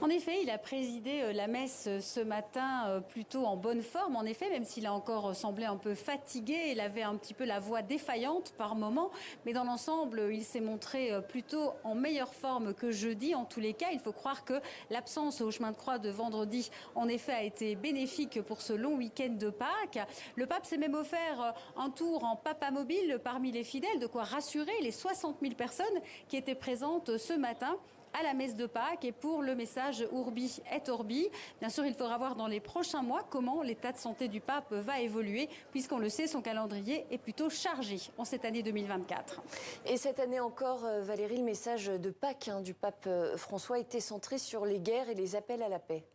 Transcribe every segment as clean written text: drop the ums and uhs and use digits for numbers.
En effet, il a présidé la messe ce matin plutôt en bonne forme. En effet, même s'il a encore semblé un peu fatigué, il avait un petit peu la voix défaillante par moments. Mais dans l'ensemble, il s'est montré plutôt en meilleure forme que jeudi. En tous les cas, il faut croire que l'absence au chemin de croix de vendredi, en effet, a été bénéfique pour ce long week-end de Pâques. Le pape s'est même offert un tour en papamobile parmi les fidèles, de quoi rassurer les 60 000 personnes qui étaient présentes ce matin à la messe de Pâques et pour le message Urbi et Orbi. Bien sûr, il faudra voir dans les prochains mois comment l'état de santé du pape va évoluer, puisqu'on le sait, son calendrier est plutôt chargé en cette année 2024. Et cette année encore, Valérie, le message de Pâques du pape François était centré sur les guerres et les appels à la paix.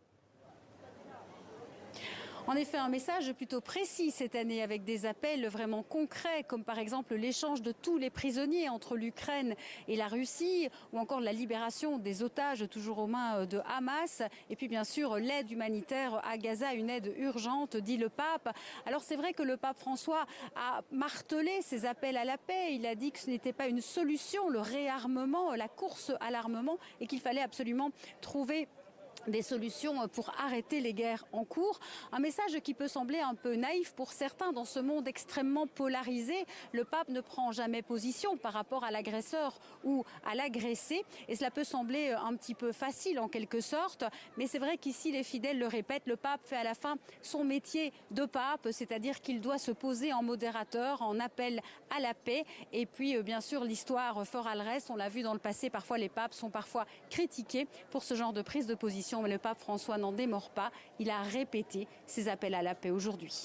En effet, un message plutôt précis cette année avec des appels vraiment concrets, comme par exemple l'échange de tous les prisonniers entre l'Ukraine et la Russie, ou encore la libération des otages toujours aux mains de Hamas, et puis bien sûr l'aide humanitaire à Gaza, une aide urgente, dit le pape. Alors c'est vrai que le pape François a martelé ces appels à la paix, il a dit que ce n'était pas une solution, le réarmement, la course à l'armement, et qu'il fallait absolument trouver des solutions pour arrêter les guerres en cours. Un message qui peut sembler un peu naïf pour certains dans ce monde extrêmement polarisé. Le pape ne prend jamais position par rapport à l'agresseur ou à l'agressé. Et cela peut sembler un petit peu facile en quelque sorte. Mais c'est vrai qu'ici, les fidèles le répètent, le pape fait à la fin son métier de pape, c'est-à-dire qu'il doit se poser en modérateur, en appel à la paix. Et puis, bien sûr, l'histoire fera le reste. On l'a vu dans le passé, parfois les papes sont parfois critiqués pour ce genre de prise de position. Mais le pape François n'en démord pas. Il a répété ses appels à la paix aujourd'hui.